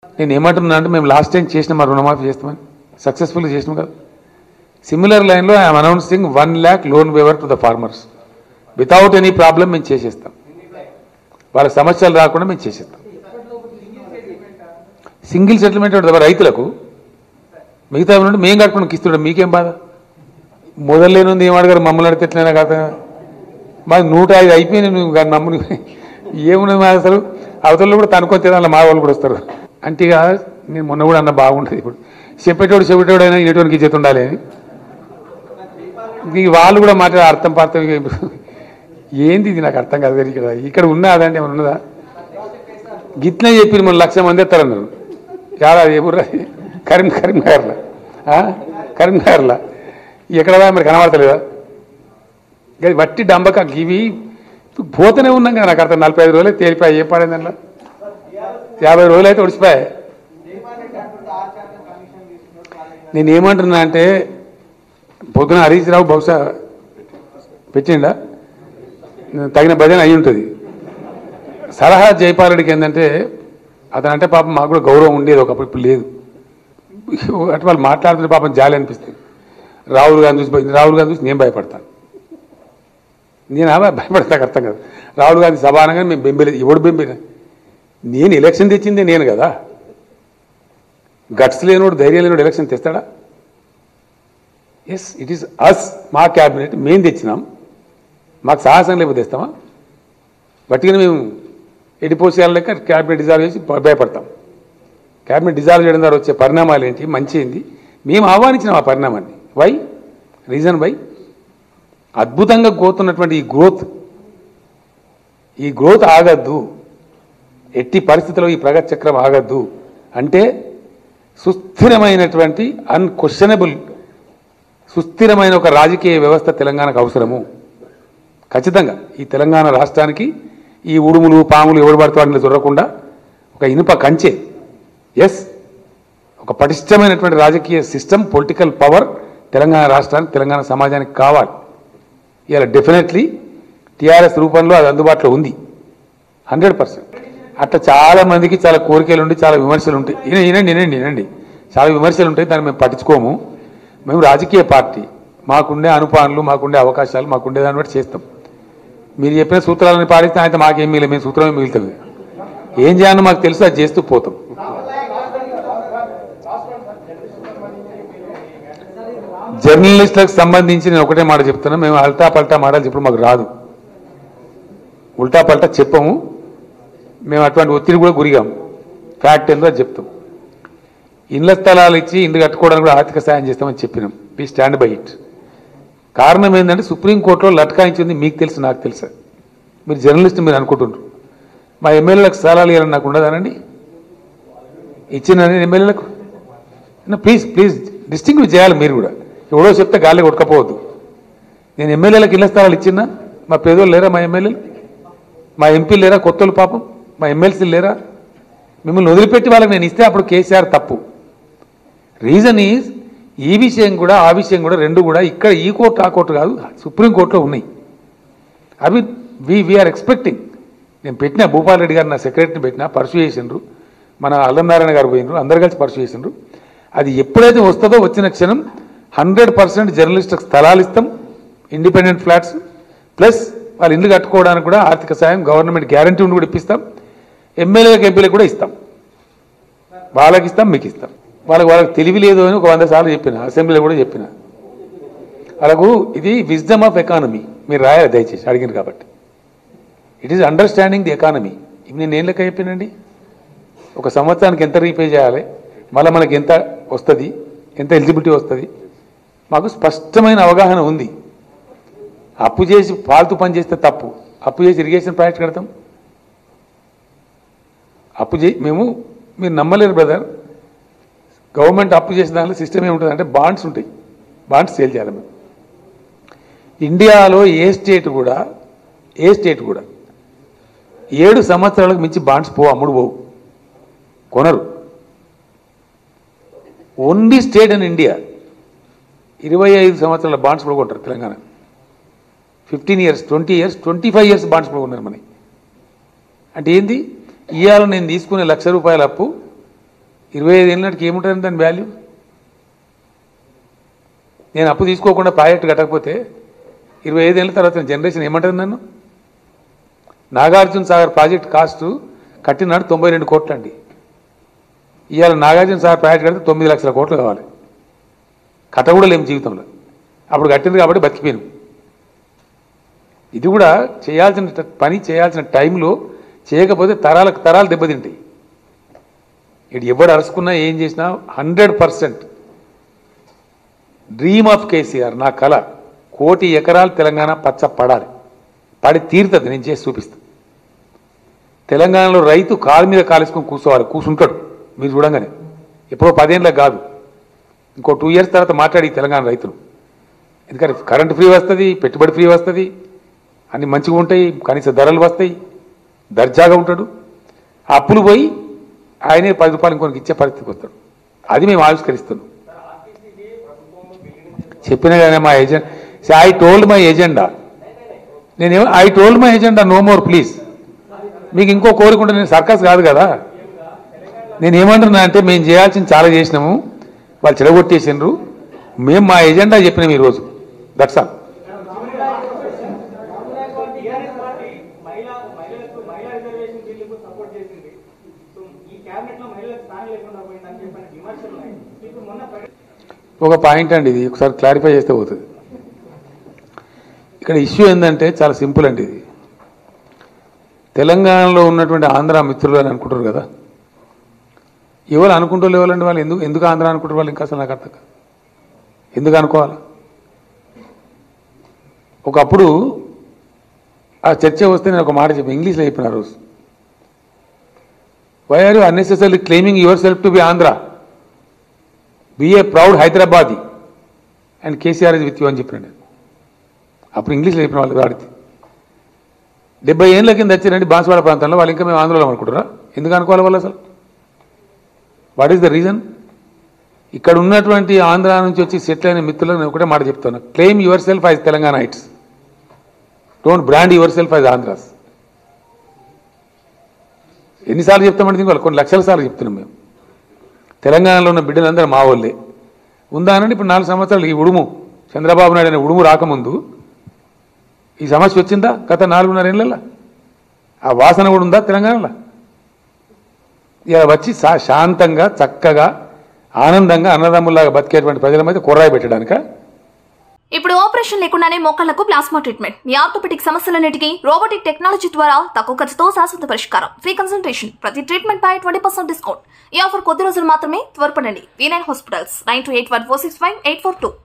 నేను ఏమంటున్నా అంటే మేము లాస్ట్ టైం చేసిన మా రుణమాఫీ చేస్తామని సక్సెస్ఫుల్గా చేసినాం కదా. సిమిలర్ లైన్లో I'm announcing 1 lakh loan waiver to the farmers without any problem మేము చేసేస్తాం. వాళ్ళ సమస్యలు రాకుండా మేము చేసేస్తాం. సింగిల్ సెటిల్మెంట్ ఉంటుంది రైతులకు, మిగతా నుండి మేము కట్టుకుని ఇస్తుంటాం. మీకేం బాధ? మొదలేనుంది ఏం అడగారు, మమ్మల్ని అడితే ఎట్లయినా కాదు. మాది 105 అయిపోయింది. నువ్వు నమ్ముని ఏమున్నది మా అసలు అవతలలో కూడా తనుకొని అలా మా వాళ్ళు కూడా వస్తారు. అంటే ఇక నేను మొన్న కూడా అన్న బాగుంటుంది. ఇప్పుడు చెప్పేటోడు అయినా ఇనేటోనికి ఇచ్చేది ఉండాలి అని దీనికి వాళ్ళు కూడా మాట్లాడే అర్థం పార్థం ఏంది ఇది నాకు అర్థం కాదు. ఇక్కడ ఉన్నా అదంటే ఏమైనా ఉన్నదా? గిట్లనే చెప్పి మన 1,00,000 మంది ఎత్తారన్నారు. చాలా ఎప్పుడు కరీంనగర్లా ఎక్కడ మరి కనబడతలేదా? ఇక వట్టి డంబక ఇవి పోతూనే ఉన్నాం కదా. నాకు అర్థం 45 రోజులే తేలిపోయాయి. ఏం పడింది అందులో? 50 రోజులు అయితే ఒడిచిపోయాయి. నేనేమంటున్నా అంటే పొద్దున హరీష్ రావు బహుశా పెట్టిండా తగిన భజన అయి ఉంటుంది. సలహా జైపాలరెడ్డికి ఏంటంటే అతను అంటే పాపం మాకు కూడా గౌరవం ఉండేది ఒకప్పుడు, ఇప్పుడు లేదు. అంటే వాళ్ళు మాట్లాడుతుంటే పాపం జాలి అనిపిస్తుంది. రాహుల్ గాంధీ చూసి నేను భయపడతాను. నేను భయపడతాను అర్థం కదా. రాహుల్ గాంధీ సభానంగా మేము బెంబేలేదు. ఎవడు బెంబేనా? నేను ఎలక్షన్ తెచ్చిందే నేను కదా. గట్స్ లేనోడు ధైర్యం లేనోడు ఎలక్షన్ తెస్తాడా? ఎస్, ఇట్ ఈస్ అస్. మా క్యాబినెట్ మేము తెచ్చినాం. మాకు సాహసం లేకపోతే తెస్తామా? బట్టిగా మేము ఎడిపోసేయాల లెక్క క్యాబినెట్ డిజాల్వ్ చేసి భయపడతాం. క్యాబినెట్ డిజాల్వ్ చేయడం ద్వారా వచ్చే పరిణామాలు ఏంటి? మంచి ఏంటి? మేము ఆహ్వానించినాం ఆ పరిణామాన్ని. వై? Reason why? అద్భుతంగా పోతున్నటువంటి ఈ గ్రోత్ ఆగద్దు. ఎట్టి పరిస్థితుల్లో ఈ ప్రగతి చక్రం ఆగద్దు అంటే సుస్థిరమైనటువంటి అన్క్వశ్చనబుల్ సుస్థిరమైన ఒక రాజకీయ వ్యవస్థ తెలంగాణకు అవసరము. ఖచ్చితంగా ఈ తెలంగాణ రాష్ట్రానికి ఈ ఉడుములు పాములు ఎవడు పడితే వాటిని దొరకకుండా ఒక ఇనుప కంచె. ఎస్, ఒక పటిష్టమైనటువంటి రాజకీయ సిస్టమ్, పొలిటికల్ పవర్ తెలంగాణ రాష్ట్రానికి, తెలంగాణ సమాజానికి కావాలి. ఇలా డెఫినెట్లీ టీఆర్ఎస్ రూపంలో అది అందుబాటులో ఉంది 100%. అట్లా చాలా మందికి చాలా కోరికలు ఉండి చాలా విమర్శలు ఉంటాయి. వినండి, చాలా విమర్శలు ఉంటాయి. దాన్ని మేము పట్టించుకోము. మేము రాజకీయ పార్టీ, మాకుండే అనుపానులు, మాకుండే అవకాశాలు, మాకుండే దాన్ని బట్టి చేస్తాం. మీరు చెప్పిన సూత్రాలను పాటిస్తే అయితే మాకేం మిగిలి, మేము సూత్రమే మిగులుతుంది. ఏం చేయాలో మాకు తెలుసు, అది చేస్తూ పోతాం. జర్నలిస్టులకు సంబంధించి నేను ఒకటే మాట చెప్తున్నా. మేము అల్టా పల్టా మాటలు చెప్పడం మాకు రాదు. ఉల్టా పల్టా చెప్పము. మేము అటువంటి ఒత్తిడి కూడా గురిగాము. ఫ్యాక్ట్ ఏందో అది చెప్తాం. ఇండ్ల స్థలాలు ఇచ్చి ఇండ్లు కట్టుకోవడానికి కూడా ఆర్థిక సాయం చేస్తామని చెప్పినాం. We stand by it. కారణం ఏంటంటే సుప్రీంకోర్టులో లట్కాయించింది మీకు తెలుసు, నాకు తెలుసా? మీరు జర్నలిస్ట్, మీరు అనుకుంటున్నారు మా ఎమ్మెల్యేలకు స్థలాలు ఇవ్వాలని నాకు ఉండదానండి? ఇచ్చిందండి ఎమ్మెల్యేలకు. ప్లీజ్ డిస్టింగ్విష్ చేయాలి మీరు కూడా. ఎవడో చెప్తే గాలి కొట్టుకపోవద్దు. నేను ఎమ్మెల్యేలకు ఇళ్ల స్థలాలు ఇచ్చినా? మా పేదోళ్ళు లేరా? మా ఎమ్మెల్యేలు, మా ఎంపీలు లేరా? కొత్తలు పాపం మా ఎమ్మెల్సీలు లేరా? మిమ్మల్ని వదిలిపెట్టి వాళ్ళకి నేను ఇస్తే అప్పుడు కేసీఆర్ తప్పు. రీజన్ ఈజ్ ఈ విషయం కూడా ఆ విషయం కూడా రెండు కూడా ఇక్కడ ఈ కోర్టు ఆ కోర్టు కాదు, సుప్రీంకోర్టులో ఉన్నాయి. అవి వీఆర్ ఎక్స్పెక్టింగ్. నేను పెట్టిన భూపాల్ రెడ్డి గారు నా సెక్రటరీని పెట్టినా, పర్సూ చేసిండ్రు. మన అల్లంనారాయణ గారు పోయినరు, అందరు కలిసి పర్సూ చేసిండ్రు. అది ఎప్పుడైతే వస్తుందో వచ్చిన క్షణం 100% జర్నలిస్టులకు స్థలాలు ఇస్తాం, ఇండిపెండెంట్ ఫ్లాట్స్, ప్లస్ వాళ్ళు ఇల్లు కట్టుకోవడానికి కూడా ఆర్థిక సాయం గవర్నమెంట్ గ్యారంటీ ఉండి కూడా ఇప్పిస్తాం. ఎమ్మెల్యేలకు ఎంపీలకు కూడా ఇస్తాం. వాళ్ళకి ఇస్తాం, మీకు ఇస్తాం. వాళ్ళకి తెలివి లేదు అని ఒక 100 సార్లు చెప్పిన, అసెంబ్లీలో కూడా చెప్పిన. వాళ్ళకు ఇది విజ్డమ్ ఆఫ్ ఎకానమీ. మీరు రాయాలి దయచేసి, అడిగింది కాబట్టి. It is understanding the economy. ఇవి నేను ఏం లెక్క చెప్పానండి? ఒక సంవత్సరానికి ఎంత రీపే చేయాలి, మళ్ళీ మనకి ఎంత వస్తుంది, ఎంత ఎలిజిబిలిటీ వస్తుంది, మాకు స్పష్టమైన అవగాహన ఉంది. అప్పు చేసి ఫాల్తూ పని చేస్తే తప్పు. అప్పు చేసి ఇరిగేషన్ ప్రాజెక్ట్ కడతాం. మీరు నమ్మలేరు బ్రదర్, గవర్నమెంట్ అప్పు చేసిన దాంట్లో సిస్టమ్ ఏముంటుంది అంటే బాండ్స్ ఉంటాయి. బాండ్స్ సేల్ చేయాలి మేము. ఇండియాలో ఏ స్టేట్ కూడా 7 సంవత్సరాలకు మించి బాండ్స్ అమ్ముడు పోవు, కొనరు. ఓన్లీ స్టేట్ ఇన్ ఇండియా 25 సంవత్సరాల బాండ్స్ కూడా కొంటారు. Telangana 15 years, 20 years, 25 years bonds కూడా ఉన్నారు మనకి. అంటే ఏంది? ఇవాళ నేను తీసుకునే ₹1,00,000 అప్పు 25 ఏళ్ళ నాటికి ఏముంటుంది దాని వాల్యూ? నేను అప్పు తీసుకోకుండా ప్రాజెక్ట్ కట్టకపోతే 25 ఏళ్ళ తర్వాత జనరేషన్ ఏమంటుంది నన్ను? నాగార్జున సాగర్ ప్రాజెక్ట్ కాస్ట్ కట్టినాడు 92 కోట్లు అండి. ఇవాళ నాగార్జున సాగర్ ప్రాజెక్ట్ కడితే 9 లక్షల కోట్లు కావాలి. కట్ట కూడా లేము జీవితంలో. అప్పుడు కట్టింది కాబట్టి బతికిపోయాను. ఇది కూడా చేయాల్సిన పని చేయాల్సిన టైంలో చేయకపోతే తరాలు దెబ్బతింటాయి. ఇటు ఎవడు అరుచుకున్నా ఏం చేసినా 100% డ్రీమ్ ఆఫ్ కేసీఆర్, నా కళ 1 కోటి ఎకరాలు తెలంగాణ పచ్చ పడాలి. పడి తీరుతుంది. నేను చేసి చూపిస్తాను. తెలంగాణలో రైతు కాలు మీద కాలేసుకొని కూర్చుంటాడు. మీరు చూడంగానే ఎప్పుడో 10 ఏళ్ళకి కాదు, ఇంకో 2 ఇయర్స్ తర్వాత మాట్లాడి తెలంగాణ రైతులు. ఎందుకంటే కరెంటు ఫ్రీ వస్తుంది, పెట్టుబడి ఫ్రీ వస్తుంది, అన్ని మంచిగా ఉంటాయి, కనీస ధరలు వస్తాయి, దర్జాగా ఉంటాడు. అప్పులు పోయి ఆయనే 10 రూపాయలు ఇంకొకరికి ఇచ్చే పరిస్థితికి వస్తాడు. అది మేము ఆవిష్కరిస్తున్నాం. చెప్పిన కానీ మా agenda, I told my agenda, I told my agenda, no more please. మీకు ఇంకో కోరిక ఉంటే, నేను సర్కస్ కాదు కదా. నేను ఏమంటున్నా అంటే, మేము చేయాల్సింది చాలా చేసినాము, వాళ్ళు చెడగొట్టేసినారు, మేము మా ఎజెండా చెప్పినాం ఈరోజు. That's all. ఒక పాయింట్ అండి, ఇది ఒకసారి క్లారిఫై చేస్తే పోతుంది. ఇక్కడ ఇష్యూ ఏంటంటే చాలా సింపుల్ అండి. ఇది తెలంగాణలో ఉన్నటువంటి ఆంధ్ర మిత్రులు అని అనుకుంటారు కదా. ఎవరు అనుకుంటూ లేవాలండి వాళ్ళు? ఎందుకు ఆంధ్ర అనుకుంటారు వాళ్ళు? ఇంకా అసలు నాకు అర్థం కాదు. ఎందుకు అనుకోవాలి? ఒకప్పుడు ఆ చర్చ వస్తే నేను ఒక మాట చెప్పాను, ఇంగ్లీష్లో చెప్పిన రోజు. Why are you unnecessary claiming yourself to be Andhra? Be a proud Hyderabadi and KCR is with you అని చెప్పినాడు. అప్పుడు ఇంగ్లీష్లో చెప్పిన వాళ్ళు వాడితే 70 ఏళ్ళ కింద వచ్చారండి బాన్సువాడ ప్రాంతంలో. వాళ్ళు ఇంకా మేము ఆంధ్రలో అనుకుంటారా? ఎందుకు అనుకోవాలి వాళ్ళు అసలు? What is the reason? ఇక్కడ ఉన్నటువంటి ఆంధ్ర నుంచి వచ్చి సెటిల్ అయిన మిత్రులకు నేను ఒకటే మాట చెప్తాను, claim yourself as Telanganites, don't brand yourself as Andhras. ఎన్నిసార్లు చెప్తామంటే వాళ్ళు కొన్ని లక్షల సార్లు చెప్తున్నాం. మేము తెలంగాణలో ఉన్న బిడ్డలందరూ మా వాళ్ళే. ఉందా అనండి. ఇప్పుడు 4 సంవత్సరాలు ఈ ఉడుము, చంద్రబాబు నాయుడు అనే ఉడుము రాకముందు ఈ సమస్య వచ్చిందా? గత 4.5 ఏళ్ళల్లో ఆ వాసన కూడా ఉందా తెలంగాణలో? ఇలా వచ్చి శాంతంగా చక్కగా ఆనందంగా అన్నదమ్ముల్లాగా బతికేటువంటి ప్రజల మీద కొర్రాయి పెట్టడానిక? ఇప్పుడు ఆపరేషన్ లేకుండానే మోకాళ్లకు ప్లాస్మా ట్రీట్మెంట్. మీ ఆర్థోపెటిక్ సమస్యలన్నిటికీ రోబోటిక్ టెక్నాలజీ ద్వారా తక్కువ ఖర్చుతో శాశ్వత పరిష్కారం. ఫ్రీ కన్సల్టేషన్, ప్రతి ట్రీట్మెంట్ పై 20% డిస్కౌంట్. ఈ ఆఫర్ కొద్ది రోజులు మాత్రమే. త్వరపడండి. V9 hospitals 9281465842.